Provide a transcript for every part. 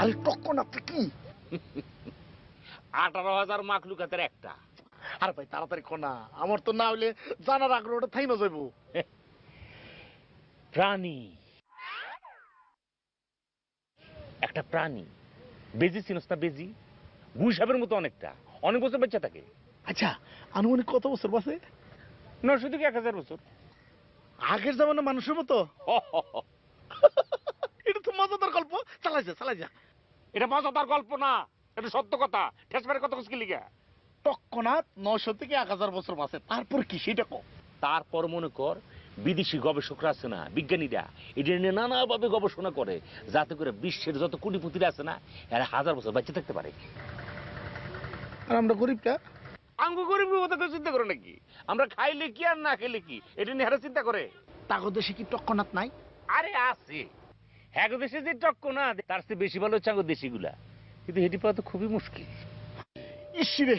আরে টক্কনাথ কি? 18,000 মাখলুকাতের একটা। আর ভাই তাড়াতাড়ি কোনা, আমার তো না হইলে জানার আগ্রহটা থাই না যাইব। প্রাণী, একটা প্রাণী। বেজি চিনস না? বেজি গুই সাপের মতো অনেকটা, অনেক বছর বেঁচে থাকে। আচ্ছা, আনুমানিক কত বছর বাঁচে? 900 থেকে 1000 বছর। আগের জামানা মানুষের মতো? এটা তো মজাদার গল্প, চালাই যা চালাই যা। এটা মজাদার গল্প না, এটা সত্য কথা। ঠেসবারের কত কিছু লিখা। টক্কনাথ 900 থেকে 1000 বছর বাঁচে, তারপর কি সেটা কো? তারপর মনে কর বিদেশি গবেষকরা আছে না, বিজ্ঞানীরা, এটা নিয়ে নানাভাবে গবেষণা করে যাতে করে বিশ্বের যত কোটিপতিরা আছে না এরা 1000 বছর বেঁচে থাকতে পারে। আর আমরা গরিবটা? আঙ্গু গরিব কথা কেউ চিন্তা করে নাকি? আমরা খাইলে কি আর না খেলে কি, এটা নিয়ে এরা চিন্তা করে? তাগো দেশে কি টক্কনাথ নাই? আরে আছে, হ্যাঁ দেশে যে টক্ক না তার চেয়ে বেশি ভালো হচ্ছে আঙ্গুর দেশি গুলা, কিন্তু এটি পাওয়া তো খুবই মুশকিল। ইসিরে,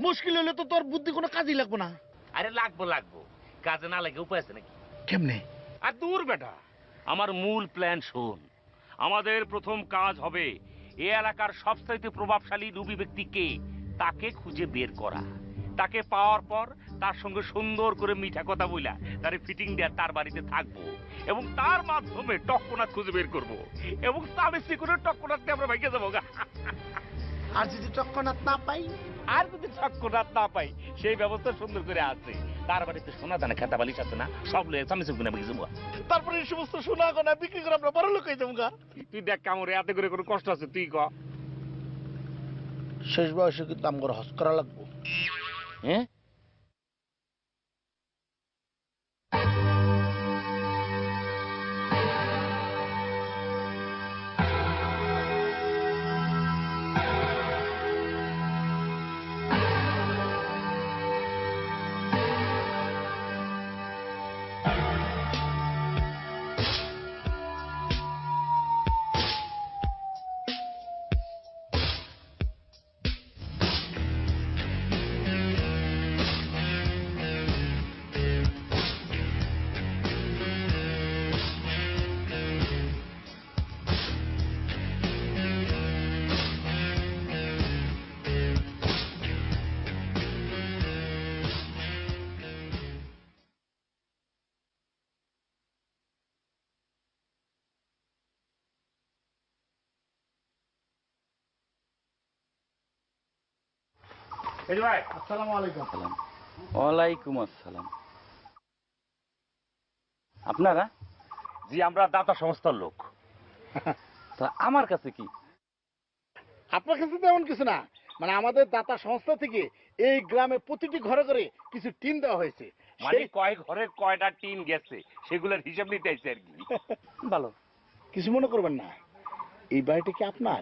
মুশকিল হলে তো তোর বুদ্ধি কোনো কাজই লাগবে না। আরে লাগবো লাগবো, কাজে না লাগে উপায় আছে নাকি? কেমনে? আর দূর বেটা, আমার মূল প্ল্যান শোন। আমাদের প্রথম কাজ হবে এ এলাকার সবচাইতে প্রভাবশালী লুবি ব্যক্তি কে তাকে খুঁজে বের করা। তাকে পাওয়ার পর তার সঙ্গে সুন্দর করে মিঠা কথা বইলা তারে ফিটিং দেওয়া, তার বাড়িতে থাকবো এবং তার মাধ্যমে টক্কনাথ খুঁজে বের করবো এবং তাবেসি করে টক্কনাথকে আমরা ভাইকে যাবো গা। আর যদি টক্কনাথ না পাই? আর যদি টক্কনাথ না পাই সেই ব্যবস্থা সুন্দর করে আছে। তার বাড়িতে সোনা দানা খেতা বালিশ আছে না, সব লোক সামনে চুপ কিনা যাবো। তারপরে এই সমস্ত সোনা গয়না বিক্রি করে আমরা বড় লোক হয়ে যাবো গা। তুই দেখ কামড়ে এতে করে কোনো কষ্ট আছে তুই ক। শেষ বয়সে কিন্তু আমার হস করা লাগবো। হ্যাঁ, আসসালামু আলাইকুম। ওয়ালাইকুম আসসালাম। আপনারা? জি, আমরা দাতা সংস্থার লোক। তা আমার কাছে কি? আপনার কাছে তেমন কিছু না, মানে আমাদের দাতা সংস্থা থেকে এই গ্রামে প্রতিটি ঘরে ঘরে কিছু টিন দেওয়া হয়েছে। মানে কয় ঘরে কয়টা টিন গেছে সেগুলোর হিসাব নিতে আইছে আর কি। ভালো। কিছু মনে করবেন না, এই বাড়িটা কি আপনার?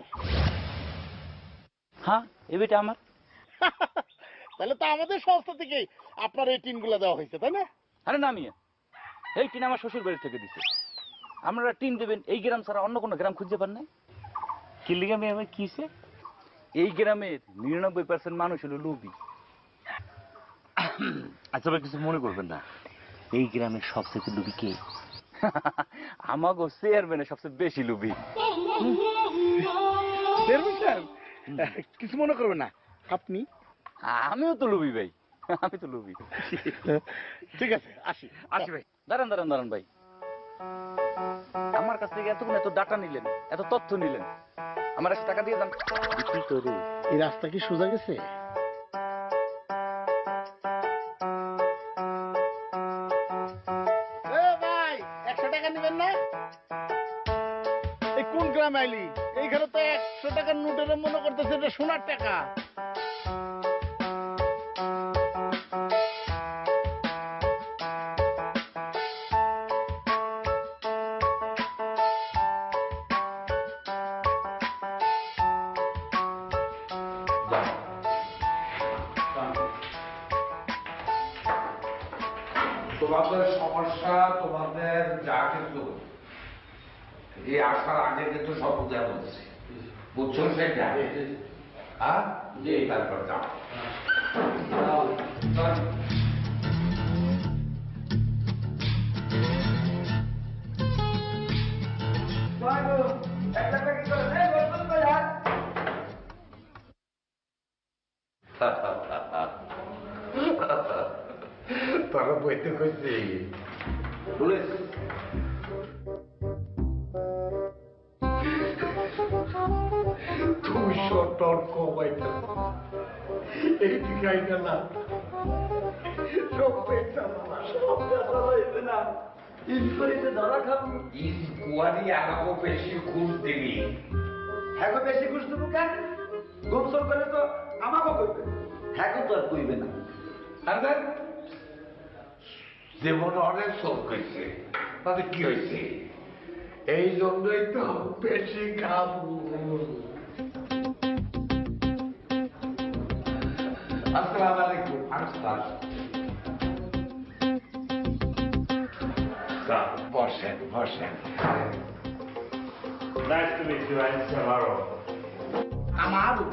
হ্যাঁ, এ বেটা আমার। তাহলে তো আমাদের সংস্থা থেকে আপনার এই টিনগুলো দেওয়া হয়েছে, তাই না? আরে না মিয়া, এই টিন আমার শ্বশুর বাড়ি থেকে দিছে। আপনারা টিন দেবেন এই গ্রাম ছাড়া অন্য কোনো গ্রাম খুঁজে পান নাই? কি লিগা মেয়ে কিসে? এই গ্রামের 99% মানুষ হলো লোভী। আচ্ছা ভাই, কিছু মনে করবেন না, এই গ্রামের সবচেয়ে লুবি কে? আমাগো চেয়ারম্যানের সবচেয়ে বেশি লোভী। চেয়ারম্যান সাহেব, কিছু মনে করবেন না, আপনি? আমিও তো লোভী ভাই, আমি তো লোভী। ঠিক আছে, আসি আসি ভাই। দাঁড়ান দাঁড়ান দাঁড়ান ভাই, আমার কাছ থেকে এতক্ষণ এত ডাটা নিলেন, এত তথ্য নিলেন, আমার 100 টাকা দিয়ে যান। কি করে? এই রাস্তা কি সোজা গেছে? ভাই, 100 টাকা নেবেন না? এই কোন গ্রাম আইলি? এইখানে তো 100 টাকার নোটের মনে করতেছে এটা সোনার টাকা। তোমাদের সমস্যা, তোমাদের যা কিছু এই আসার আগে কিন্তু সব বুঝা বলছে, বুঝছো সেটা? হ্যাঁ, তারপর যাও। একটা তোরা বইতে কইছি পুলিশ তুমি সতর্ক হইতে এই দিকাই না সব পেটা না ইনফ্লুয়েন্সে ধরা খাবো ইনকোয়ারি আগাবো বেশি ঘুষ দিবি হ্যাঁ বেশি ঘুষ দেবো কেন গোমসল করলে তো আমাকে করবে হ্যাঁ তো আর কইবে না আরে জীবনে অনেক শোক হয়েছে তাতে কি হয়েছে এই জন্যই তো বেশি খাবো আসসালামু আলাইকুম আসসালাম বসেন বসেন Nice to meet you, I'm Samaro. আমারও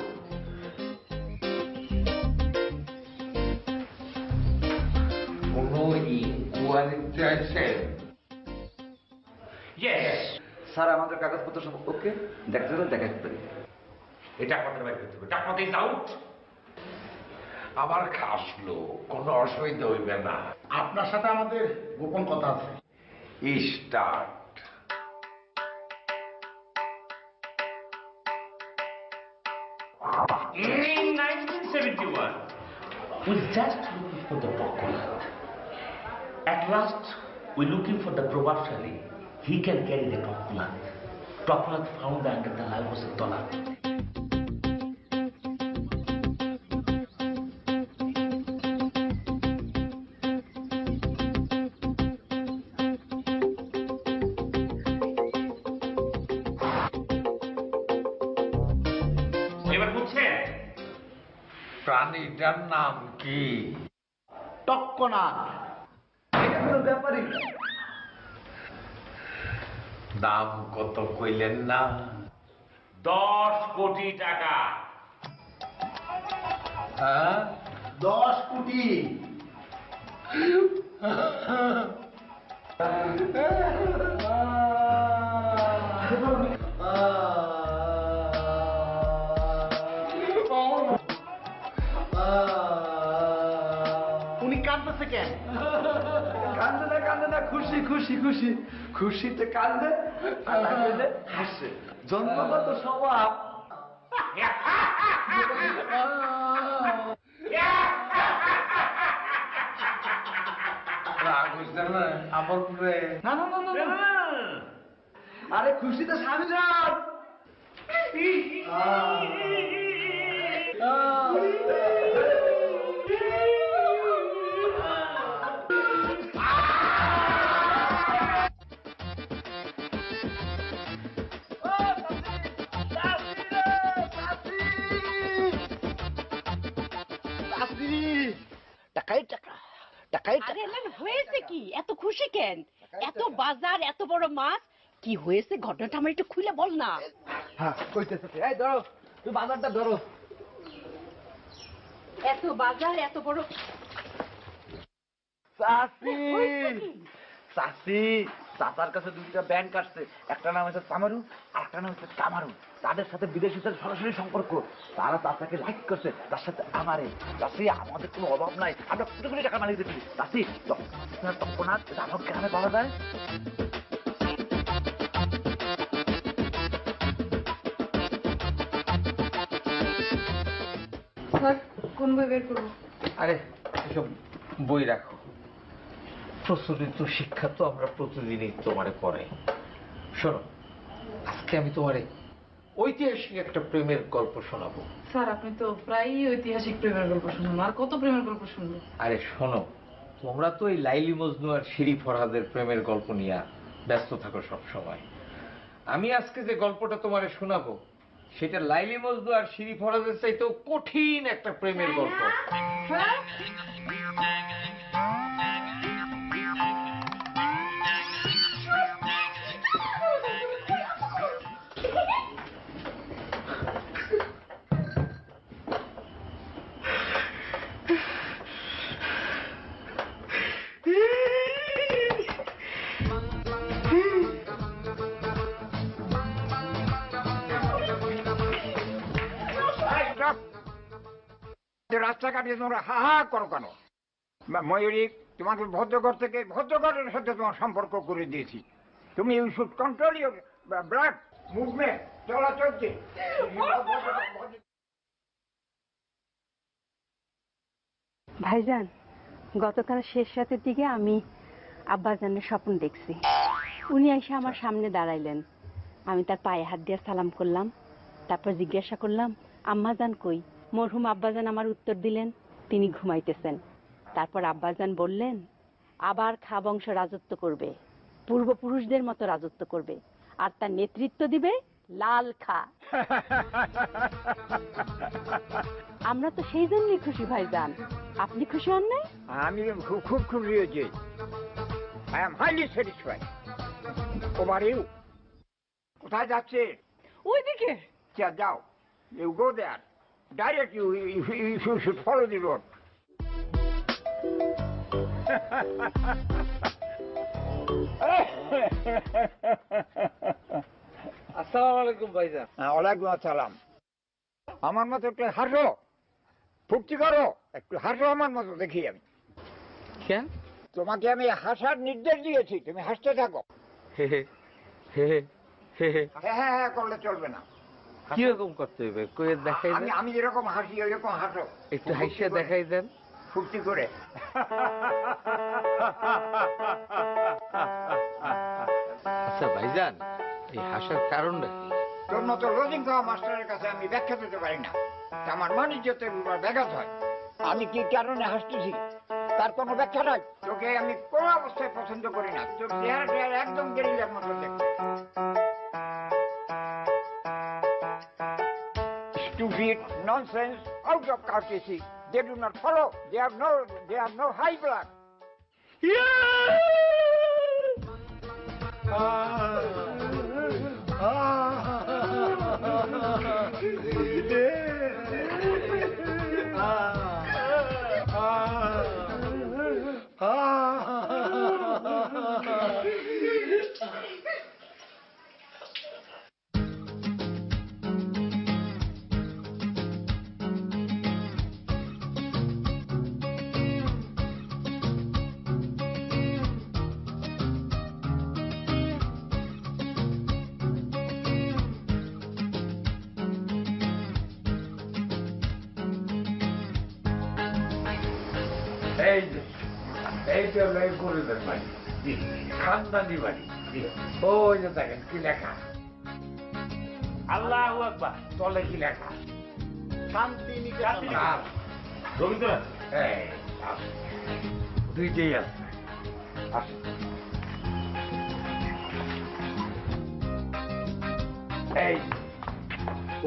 কোনো ইনকোয়ারিতে আছে Yes. স্যার আমাদের কাগজপত্র সব ওকে দেখতে তো দেখাতে পারি এটা আপনাদের বাড়ি করতে হবে টাকা দিন আউট আমার খাস লোক কোনো অসুবিধা হইবে না আপনার সাথে আমাদের গোপন কথা আছে start In 1971, we just looking for the Bokkonath. At last, we're looking for the Probabshali. He can carry the Bokkonath. Bokkonath found under the Lalbose Tola. এবার বুঝছেন প্রাণীটার নাম কি টক্কনাথ এটা কোনো ব্যাপারই না নাম কত কইলেন না 10 কোটি টাকা হ্যাঁ 10 কোটি উনি কাঁদতেছে কেন কান্দে না খুশি খুশি খুশি খুশিতে কান্দে আর কান্দে হাসে জন্মগত স্বভাব রাগ হইছে না আমার উপরে না না না না না। আরে খুশিতে স্বামী যান টাকাই টাকা টাকাই আরে টাকা না হয়েছে কি এত খুশি কেন এত বাজার এত বড় মাছ কি হয়েছে ঘটনাটা আমার একটু খুলে বল না হ্যাঁ কইতেছে এই ধরো তুই বাজারটা ধরো এত বাজার এত বড় চাচি হয়েছে কি? চাচি চাচার কাছে দুইটা ব্যাংক আসছে একটা নাম হচ্ছে তামারু আর একটা নাম হচ্ছে কামারু তাদের সাথে বিদেশিদের সরাসরি সম্পর্ক তারা চাচাকে লাইক করছে তার সাথে আমারে চাচি আমাদের কোনো অভাব নাই আমরা কোটি কোটি টাকা মালিক দিচ্ছি চাচি তৎক্ষণাৎ আমার গ্রামে পাওয়া যায় স্যার কোন বই বের করবো আরে এসব বই রাখো প্রচলিত শিক্ষা তো আমরা প্রতিদিনই তোমারে পড়াই শোনো আজকে আমি তোমারে ঐতিহাসিক একটা প্রেমের গল্প শোনাবো স্যার আপনি তো প্রায়ই ঐতিহাসিক প্রেমের গল্প শুনুন আর কত প্রেমের গল্প শুনবো আরে শোনো তোমরা তো এই লাইলি মজনু আর শিরি ফরহাদের প্রেমের গল্প নিয়ে ব্যস্ত থাকো সব সময় আমি আজকে যে গল্পটা তোমারে শোনাবো সেটা লাইলি মজনু আর শিরি ফরহাদের চাইতেও কঠিন একটা প্রেমের গল্প রাস্তাঘাটে তোমরা হা হা করো কেন ময়ূরী তোমাকে ভদ্রঘর থেকে ভদ্রঘরের সাথে তোমার সম্পর্ক করে দিয়েছি। তুমি you should control your blood movement, চলাচলকে। ভাইজান, গতকাল শেষ রাতের দিকে আমি আব্বাজানের স্বপ্ন দেখছি। উনি এসে আমার সামনে দাঁড়াইলেন। আমি তার পায়ে হাত দিয়ে সালাম করলাম। তারপর জিজ্ঞাসা করলাম, আম্মাজান কই? মরহুম আব্বাজান আমার উত্তর দিলেন, তিনি ঘুমাইতেছেন। তারপর আব্বাজান বললেন, আবার খা বংশ রাজত্ব করবে, পূর্বপুরুষদের মতো রাজত্ব করবে, আর তার নেতৃত্ব দিবে লাল খা। আমরা তো সেই জন্যই খুশি ভাইজান। আপনি খুশি হন নাই? আমি খুব খুব খুশি হয়েছি। I am highly satisfied over you. কোথায় যাচ্ছে? ওইদিকে। যাও, you go there direct, you should follow the road. আসসালামু আলাইকুম ভাইজান। ওয়ালাইকুম আসসালাম। আমার মতো একটু হাসো, ফুর্তি করো, একটু হাসো আমার মতো দেখি আমি। কেন? তোমাকে আমি হাসার নির্দেশ দিয়েছি, তুমি হাসতে থাকো। হ্যাঁ হ্যাঁ হ্যাঁ করলে চলবে না। কিরকম করতে হবে কয়ে দেখাই দেন। আমি যেরকম হাসি ওইরকম হাসো, একটু হাসিয়া দেখাই দেন ফুর্তি করে। আচ্ছা ভাইজান, এই হাসার কারণটা কি? তোর মতো লজিং খাওয়া মাস্টারের কাছে আমি ব্যাখ্যা দিতে পারি না। আমার বাণিজ্যতে ব্যাঘাত হয়। আমি কি কারণে হাসতেছি তার কোনো ব্যাখ্যা নাই। তোকে আমি কোনো অবস্থায় পছন্দ করি না। তোর চেহারা একদম গেরিলার মতো দেখতে। Stupid nonsense, out of courtesy. They do not follow. They have no high blood. এইটা হলো গরিবের বাড়ি, খানদানি বাড়ি। ওই যে দেখেন কি লেখা, আল্লাহু আকবার। তলে কি লেখা? শান্তি নিকেতন। রবীন্দ্রনাথ। এই, দুইটাই আছে। এই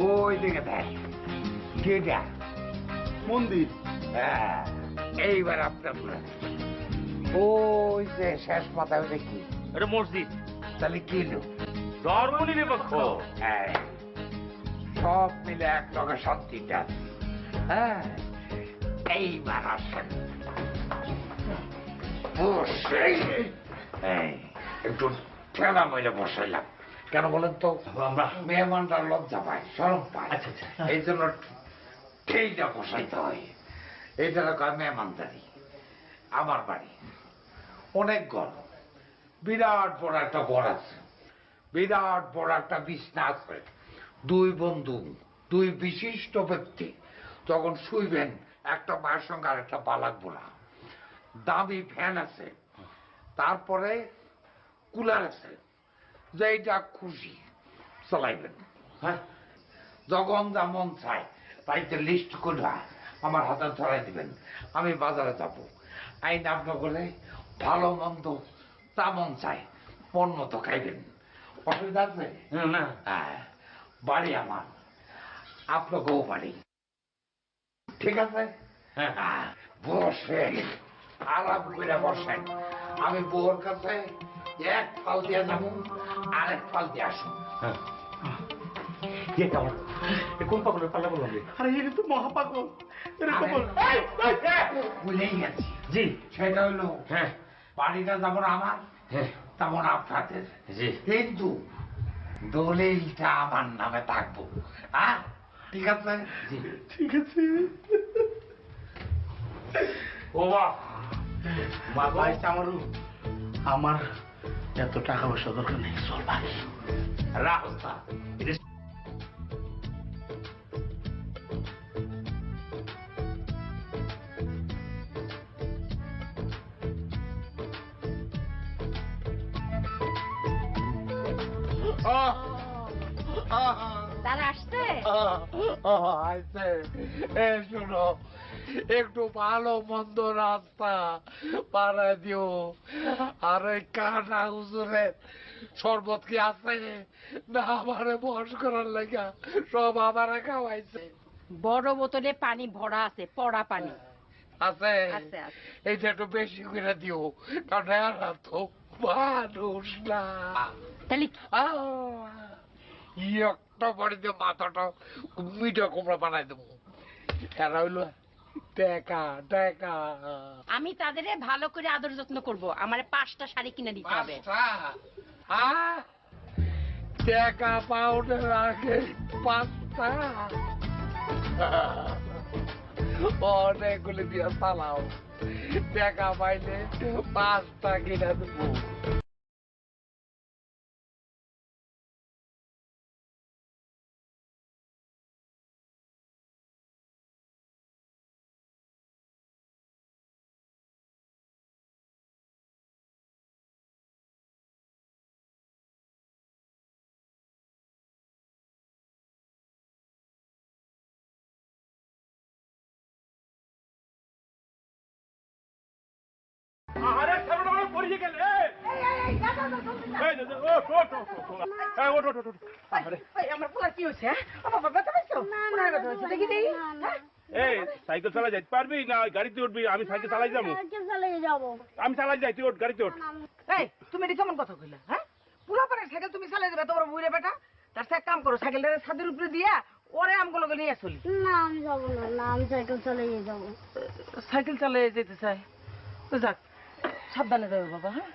ওই দিকে দেখ, যেটা মন্দির। হ্যাঁ, এইবার আপনার ওই যে শেষ মাথায় দেখি এটা মসজিদ। তাহলে কি লোক ধর্ম নিরপেক্ষ। হ্যাঁ, সব মিলে এক লগে শান্তিটা। হ্যাঁ, এইবার আসেন বসেই একটু ঠেলা মেরে বসাইলাম। কেন বলেন তো? আমরা মেহমানরা লজ্জা পায়, শরম পায়। আচ্ছা আচ্ছা। এই জন্য ঠেইটা বসাইতে হয়। এইটা কয় মেহমানদারি। আমার বাড়ি অনেক গরম, বিরাট বড় একটা ঘর আছে, বিরাট বড় একটা বিছনা আছে। দুই বন্ধু, দুই বিশিষ্ট ব্যক্তি যখন শুইবেন, একটা মায়ের সঙ্গে আর একটা বালাক বোলা, দামি ফ্যান আছে, তারপরে কুলার আছে, যেটা খুশি চালাইবেন। হ্যাঁ, যখন যা মন চায় তাইতে লিস্ট করে আমার হাতে ধরাই দিবেন। আমি বাজারে যাব, আইন আপনার বলে ভালো মন্দ তা মন চায় মন মতো খাইবেন। অসুবিধা আছে না? হ্যাঁ, বাড়ি আমার, আপনাকেও বাড়ি। ঠিক আছে? হ্যাঁ, বসেন, আরাম করে বসেন। আমি বউর কাছে এক ফাল দিয়ে যাবো, আরেক ফাল দিয়ে আসুন। কোন পাগলের পাল্লা বললাম? আরে এটা তো মহাপাগল। এরকম ভুলেই গেছি। জি। সেটা হলো, হ্যাঁ, বাড়িটা যেমন আমার, হ্যাঁ, তেমন আপনাদের। জি। কিন্তু দলিলটা আমার নামে থাকবো। হ্যাঁ, ঠিক আছে? ঠিক আছে। ও বাহ, ভাই চামারু, আমার এত টাকা পয়সা দরকার নেই, চল ভাই। রাহস্তা তারা আসছে? শোনো, একটু ভালো মন্দ রাস্তা পাড়ায় দিও। আর ওই কানা হুজুরের শরবত কি আছে না? আমারে বস করার লাগা সব আমারে খাওয়াইছে। বড় বোতলে পানি ভরা আছে, পড়া পানি আছে? আছে, আছে। এইটা একটু বেশি করে দিও, কারণ এরা তো মানুষ না। তাহলে একটা বাড়িতে মাথাটা মিঠা কুমড়া বানাই দেবো। এরা হইলো টাকা টাকা। আমি তাদের ভালো করে আদর যত্ন করব। আমার 5টা শাড়ি কিনে দিতে হবে। টাকা পাউডার আগে 5টা অনেকগুলি দিয়ে চালাও। টাকা পাইলে 5টা কিনে দেবো। আরে সামনে পড়ে গেল। সাইকেল চালা যাইতে পারবি না গাড়িতে উঠবি? আমি সাইকেল চালাই যাবো। আমি চালাই যাই, তুই ওঠ, গাড়িতে ওঠ। তুমি এটা কেমন কথা কইলা? হ্যাঁ, পুরো পারে সাইকেল তুমি চালাই দেবে তোমার বুড়ে বেটা? তার সাথে কাম করো, সাইকেলটা ছাদের উপরে দিয়া ওরে আমগুলো নিয়ে চলি। না আমি যাবো না, না আমি সাইকেল চালিয়ে যাবো। সাইকেল চালিয়ে যেতে চাই তো যাক, সাবধানে যাবে বাবা। হ্যাঁ,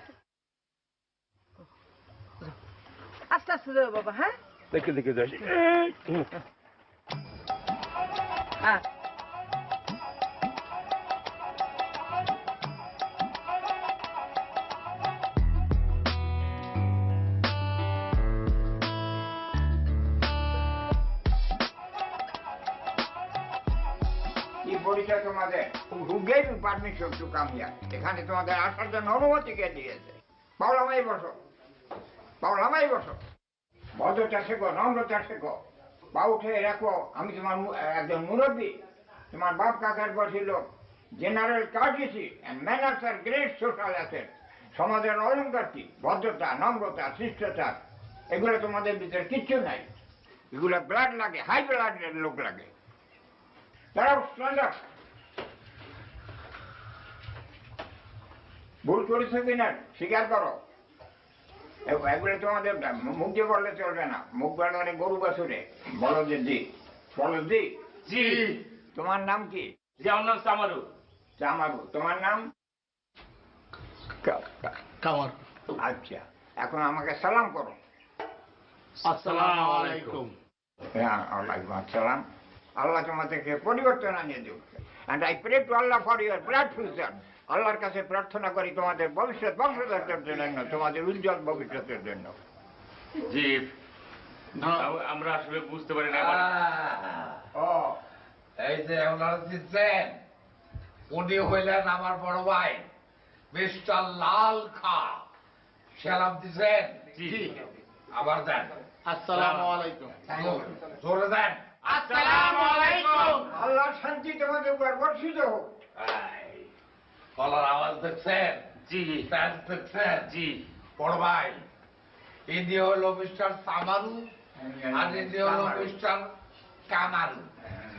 আস্তে আস্তে যাবে বাবা। হ্যাঁ, দেখে দেখে যাই। হ্যাঁ। কি পরিচয় তোমাদের? Who gave you permission to come here? এখানে তোমাদের আসার জন্য অনুমতি কে দিয়েছে? পাওলামাই বসো, পাওলামাই বসো। ভদ্রতা শেখো, নম্রতা শেখো, পা উঠে রাখো। আমি তোমার একজন মুরব্বী, তোমার বাপ কাকার বসি লোক। General courtesy and manners are great social asset. সমাজের অলঙ্কার কি? ভদ্রতা, নম্রতা, শিষ্টাচার, এগুলো তোমাদের ভিতরে কিচ্ছু নাই। এগুলো ব্লাড লাগে, হাই ব্লাডের লোক লাগে। দাঁড়াও, stand up. ভুল করেছো কিনা স্বীকার করো। এগুলো তোমাদের মুখ দিয়ে বললে চলবে না। মুখ বাড়ালে গরু বাছুরে বলো যে জি, বলো জি। জি। তোমার নাম কি? জি, আমার নাম চামারু। চামারু। তোমার নাম? কামার। আচ্ছা, এখন আমাকে সালাম করো। আসসালামু আলাইকুম। হ্যাঁ, ওয়ালাইকুম আসসালাম। আল্লাহ তোমাদেরকে পরিবর্তন আনিয়ে দেব। And I pray to Allah for your bright future. আল্লাহর কাছে প্রার্থনা করি তোমাদের ভবিষ্যৎ বংশধরদের জন্য, তোমাদের উজ্জ্বল ভবিষ্যতের জন্য। জি, আমরা আসলে বুঝতে পারি না। ও এই যে ওনারা দিচ্ছেন, উনি হইলেন আমার বড় ভাই মিস্টার লাল খা। সালাম দিচ্ছেন? জি। আবার দেন। আসসালামু আলাইকুম। জোরে দেন। আসসালামু আলাইকুম। আল্লাহর শান্তি তোমাদের উপর বর্ষিত হোক। গলার আওয়াজ দেখছেন? জি। প্যান্ট দেখছেন? জি। বড় ভাই, ইনি হলো মিস্টার সামারু আর ইনি হলো মিস্টার কামারু।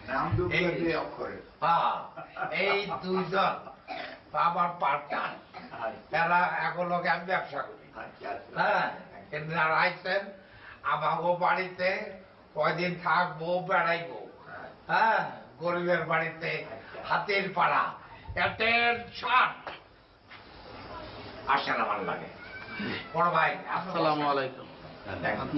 নাম দুটো দুই অক্ষরে। হ্যাঁ, এই দুইজন আমার পার্টনার। এরা একলগে আমি ব্যবসা করি। হ্যাঁ, এনারা আইছেন আমাগো বাড়িতে কয়দিন থাকবো, বেড়াইবো। হ্যাঁ, গরিবের বাড়িতে হাতের পাড়া, অ্যাটেনশন। আসেন আমার লাগে। বড় ভাই, আসসালামু আলাইকুম। দেখেন